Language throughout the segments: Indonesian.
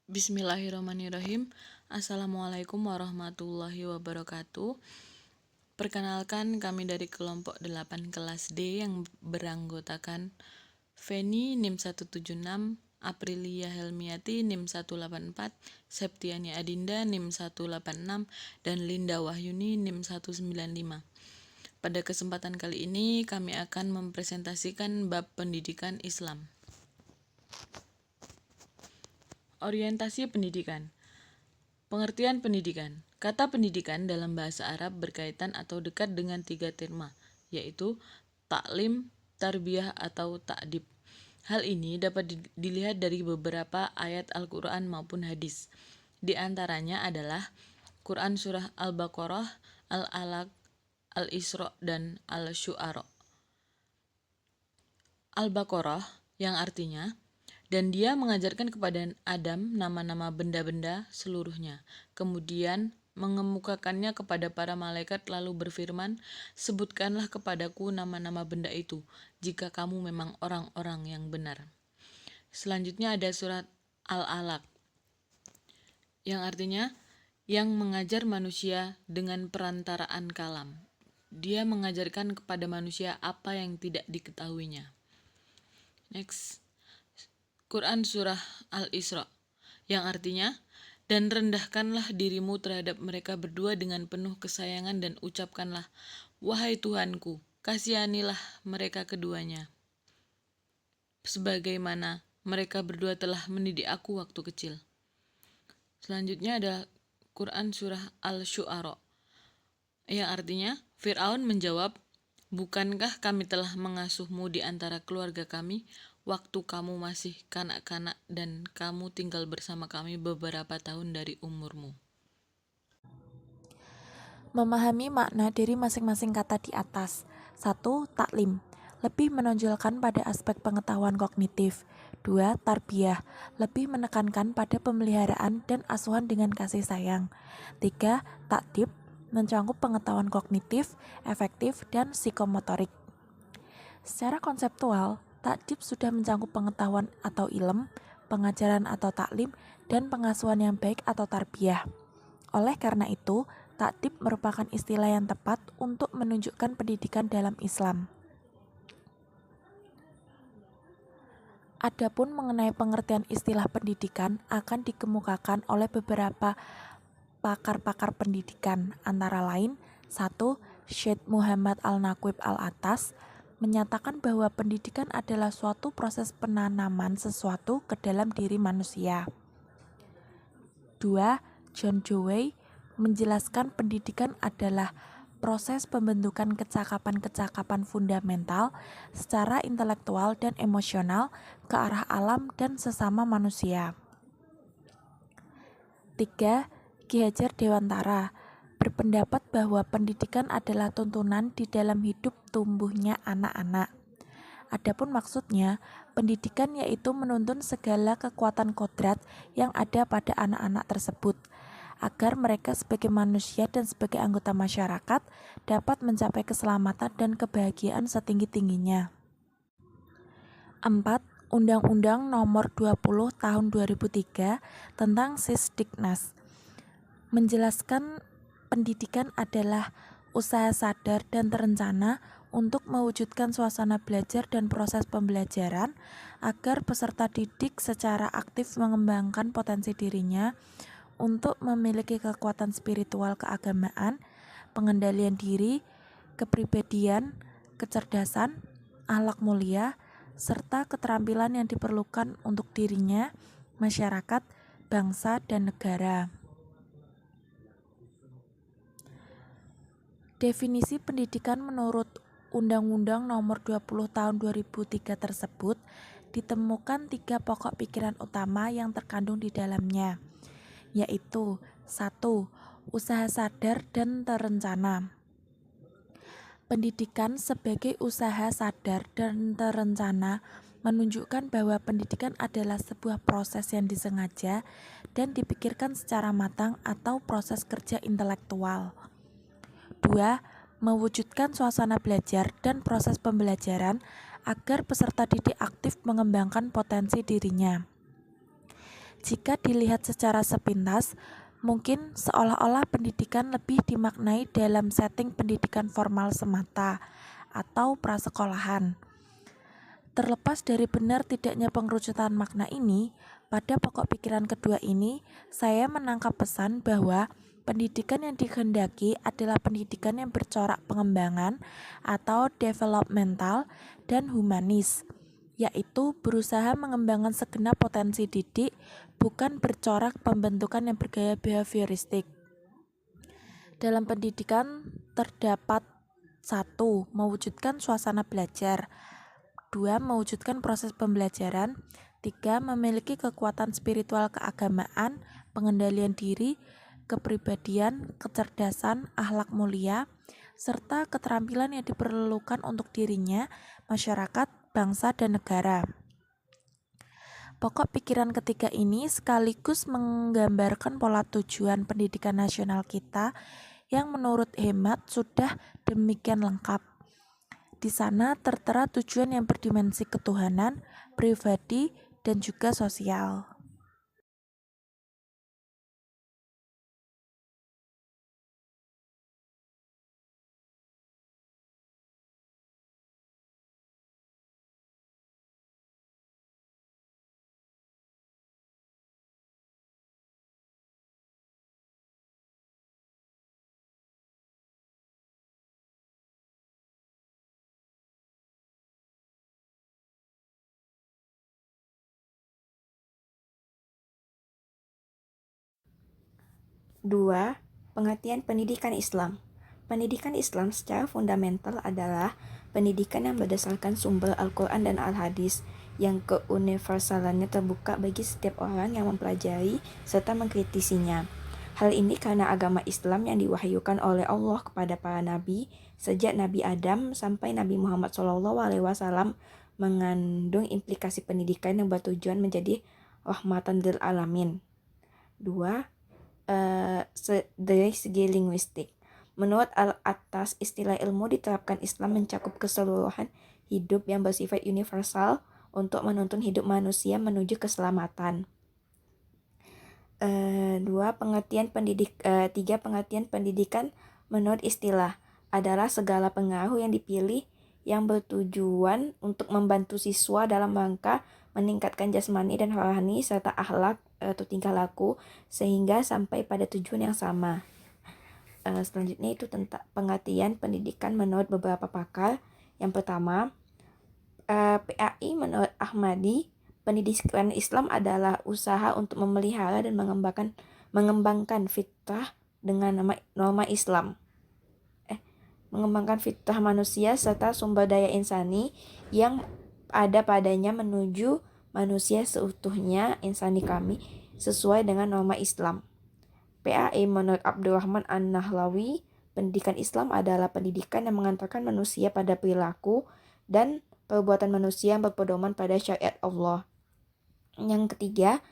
Bismillahirrahmanirrahim. Assalamualaikum warahmatullahi wabarakatuh. Perkenalkan, kami dari kelompok 8 kelas D yang beranggotakan Feni NIM 176, Aprilia Helmiati NIM 184, Septiani Adinda NIM 186, dan Linda Wahyuni NIM 195. Pada kesempatan kali ini kami akan mempresentasikan bab pendidikan Islam. Orientasi pendidikan. Pengertian pendidikan. Kata pendidikan dalam bahasa Arab berkaitan atau dekat dengan 3 terma, yaitu taklim, tarbiyah, atau ta'dib. Hal ini dapat dilihat dari beberapa ayat Al-Quran maupun hadis. Di antaranya adalah Quran Surah Al-Baqarah, Al-Alaq, Al-Isra, dan Al-Syu'ara. Al-Baqarah yang artinya, dan dia mengajarkan kepada Adam nama-nama benda-benda seluruhnya. Kemudian mengemukakannya kepada para malaikat lalu berfirman, sebutkanlah kepadaku nama-nama benda itu, jika kamu memang orang-orang yang benar. Selanjutnya ada surat Al-Alaq, yang artinya, yang mengajar manusia dengan perantaraan kalam. Dia mengajarkan kepada manusia apa yang tidak diketahuinya. Next. Quran Surah Al-Isra, yang artinya, dan rendahkanlah dirimu terhadap mereka berdua dengan penuh kesayangan dan ucapkanlah, wahai Tuhanku, kasihanilah mereka keduanya, sebagaimana mereka berdua telah mendidik aku waktu kecil. Selanjutnya ada Quran Surah Al-Syu'ara, yang artinya, Fir'aun menjawab, bukankah kami telah mengasuhmu di antara keluarga kami, waktu kamu masih kanak-kanak dan kamu tinggal bersama kami beberapa tahun dari umurmu. Memahami makna dari masing-masing kata di atas. 1. Taklim, lebih menonjolkan pada aspek pengetahuan kognitif. 2. Tarbiyah, lebih menekankan pada pemeliharaan dan asuhan dengan kasih sayang. 3. Ta'dib, mencakup pengetahuan kognitif, efektif, dan psikomotorik. Secara konseptual, ta'dib sudah mencakup pengetahuan atau ilm, pengajaran atau taklim, dan pengasuhan yang baik atau tarbiyah. Oleh karena itu, ta'dib merupakan istilah yang tepat untuk menunjukkan pendidikan dalam Islam. Adapun mengenai pengertian istilah pendidikan akan dikemukakan oleh beberapa pakar-pakar pendidikan, antara lain 1. Syed Muhammad Al-Naqib Al-Atas menyatakan bahwa pendidikan adalah suatu proses penanaman sesuatu ke dalam diri manusia. 2. John Dewey menjelaskan pendidikan adalah proses pembentukan kecakapan-kecakapan fundamental secara intelektual dan emosional ke arah alam dan sesama manusia. 3. Ki Hajar Dewantara berpendapat bahwa pendidikan adalah tuntunan di dalam hidup tumbuhnya anak-anak. Adapun maksudnya, pendidikan yaitu menuntun segala kekuatan kodrat yang ada pada anak-anak tersebut, agar mereka sebagai manusia dan sebagai anggota masyarakat dapat mencapai keselamatan dan kebahagiaan setinggi-tingginya. 4. Undang-Undang Nomor 20 Tahun 2003 tentang Sisdiknas menjelaskan pendidikan adalah usaha sadar dan terencana untuk mewujudkan suasana belajar dan proses pembelajaran agar peserta didik secara aktif mengembangkan potensi dirinya untuk memiliki kekuatan spiritual keagamaan, pengendalian diri, kepribadian, kecerdasan, akhlak mulia, serta keterampilan yang diperlukan untuk dirinya, masyarakat, bangsa, dan negara. Definisi pendidikan menurut Undang-Undang Nomor 20 Tahun 2003 tersebut ditemukan 3 pokok pikiran utama yang terkandung di dalamnya, yaitu 1. Usaha sadar dan terencana. Pendidikan sebagai usaha sadar dan terencana menunjukkan bahwa pendidikan adalah sebuah proses yang disengaja dan dipikirkan secara matang atau proses kerja intelektual. 2. Mewujudkan suasana belajar dan proses pembelajaran agar peserta didik aktif mengembangkan potensi dirinya. Jika dilihat secara sepintas, mungkin seolah-olah pendidikan lebih dimaknai dalam setting pendidikan formal semata atau prasekolahan. Terlepas dari benar tidaknya pengerucutan makna ini, pada pokok pikiran kedua ini, saya menangkap pesan bahwa pendidikan yang dikehendaki adalah pendidikan yang bercorak pengembangan atau developmental dan humanis, yaitu berusaha mengembangkan segenap potensi didik, bukan bercorak pembentukan yang bergaya behavioristik. Dalam pendidikan terdapat 1. Mewujudkan suasana belajar, 2. Mewujudkan proses pembelajaran, 3. Memiliki kekuatan spiritual keagamaan, pengendalian diri, kepribadian, kecerdasan, akhlak mulia, serta keterampilan yang diperlukan untuk dirinya, masyarakat, bangsa, dan negara. Pokok pikiran ketiga ini sekaligus menggambarkan pola tujuan pendidikan nasional kita yang menurut hemat sudah demikian lengkap. Di sana tertera tujuan yang berdimensi ketuhanan, pribadi, dan juga sosial. Dua, pengertian pendidikan Islam. Pendidikan Islam secara fundamental adalah pendidikan yang berdasarkan sumber Al-Quran dan Al-Hadis, yang keuniversalannya terbuka bagi setiap orang yang mempelajari serta mengkritisinya. Hal ini karena agama Islam yang diwahyukan oleh Allah kepada para nabi, sejak Nabi Adam sampai Nabi Muhammad SAW, mengandung implikasi pendidikan yang bertujuan menjadi rahmatan lil alamin. 2. Dari segi linguistik. Menurut atas istilah ilmu diterapkan Islam mencakup keseluruhan hidup yang bersifat universal untuk menuntun hidup manusia menuju keselamatan. 3. Pengertian pendidikan menurut istilah adalah segala pengaruh yang dipilih yang bertujuan untuk membantu siswa dalam rangka meningkatkan jasmani dan rohani serta akhlak atau tingkah laku sehingga sampai pada tujuan yang sama. Selanjutnya itu tentang pengertian pendidikan menurut beberapa pakar. Yang pertama, PAI menurut Ahmadi, pendidikan Islam adalah usaha untuk memelihara dan mengembangkan fitrah dengan norma Islam. Mengembangkan fitrah manusia serta sumber daya insani yang ada padanya menuju manusia seutuhnya insani kami sesuai dengan norma Islam. PAE menurut Abdurrahman An-Nahlawi, pendidikan Islam adalah pendidikan yang mengantarkan manusia pada perilaku dan perbuatan manusia yang berpedoman pada syariat Allah. Yang ketiga,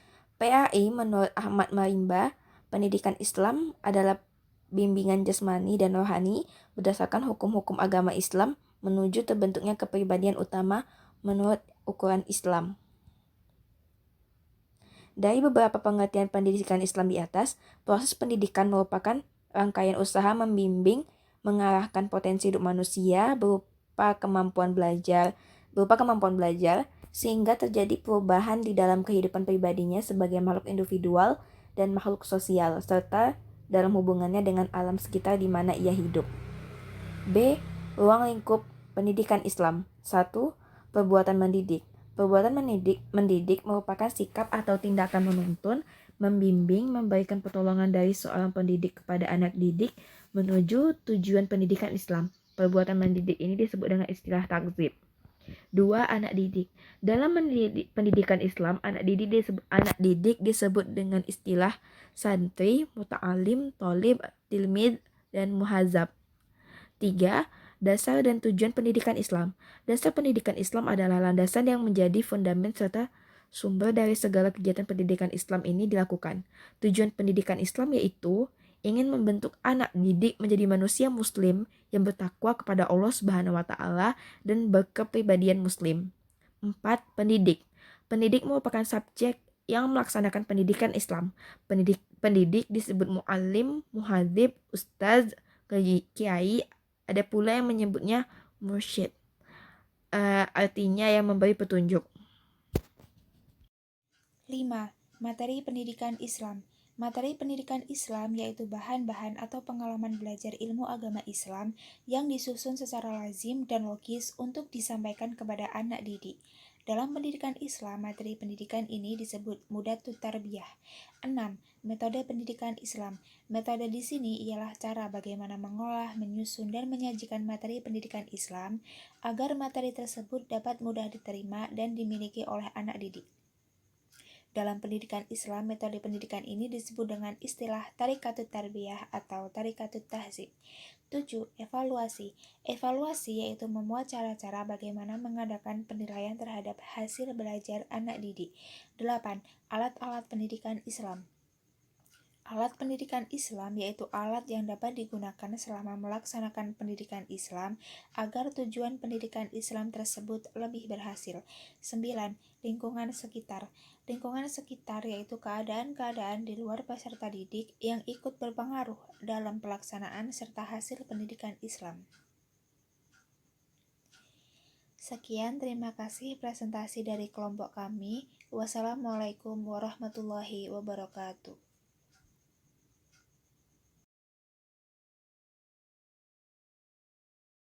PAI menurut Ahmad Marimba, pendidikan Islam adalah bimbingan jasmani dan rohani berdasarkan hukum-hukum agama Islam menuju terbentuknya kepribadian utama menurut ukuran Islam. Dari beberapa pengertian pendidikan Islam di atas, proses pendidikan merupakan rangkaian usaha membimbing, mengarahkan potensi hidup manusia berupa kemampuan belajar, sehingga terjadi perubahan di dalam kehidupan pribadinya sebagai makhluk individual dan makhluk sosial, serta dalam hubungannya dengan alam sekitar di mana ia hidup. B. Ruang lingkup pendidikan Islam. 1. Perbuatan mendidik. Perbuatan mendidik merupakan sikap atau tindakan menuntun, membimbing, memberikan pertolongan dari seorang pendidik kepada anak didik menuju tujuan pendidikan Islam. Perbuatan mendidik ini disebut dengan istilah takzib. 2. Anak didik. Dalam pendidikan Islam, anak didik disebut dengan istilah santri, muta'alim, tolib, tilmid, dan muhazab. 3. Dasar dan tujuan pendidikan Islam. Dasar pendidikan Islam adalah landasan yang menjadi fundament serta sumber dari segala kegiatan pendidikan Islam ini dilakukan. Tujuan pendidikan Islam yaitu ingin membentuk anak didik menjadi manusia muslim yang bertakwa kepada Allah Subhanahu wa taala dan berkepribadian muslim. 4. Pendidik. Pendidik merupakan subjek yang melaksanakan pendidikan Islam. Pendidik disebut muallim, muhadzib, ustaz, kiai. Ada pula yang menyebutnya mursyid. Artinya yang memberi petunjuk. 5. Materi pendidikan Islam. Materi pendidikan Islam yaitu bahan-bahan atau pengalaman belajar ilmu agama Islam yang disusun secara lazim dan logis untuk disampaikan kepada anak didik. Dalam pendidikan Islam, materi pendidikan ini disebut mudatut tarbiyah. 6. Metode pendidikan Islam. Metode di sini ialah cara bagaimana mengolah, menyusun, dan menyajikan materi pendidikan Islam agar materi tersebut dapat mudah diterima dan dimiliki oleh anak didik. Dalam pendidikan Islam, metode pendidikan ini disebut dengan istilah tarikatut tarbiyah atau tarikatut tahzib. 7. Evaluasi. Evaluasi yaitu memuat cara-cara bagaimana mengadakan penilaian terhadap hasil belajar anak didik. 8. Alat-alat pendidikan Islam. Alat pendidikan Islam yaitu alat yang dapat digunakan selama melaksanakan pendidikan Islam agar tujuan pendidikan Islam tersebut lebih berhasil. 9. Lingkungan sekitar. Lingkungan sekitar yaitu keadaan-keadaan di luar peserta didik yang ikut berpengaruh dalam pelaksanaan serta hasil pendidikan Islam. Sekian, terima kasih presentasi dari kelompok kami. Wassalamualaikum warahmatullahi wabarakatuh.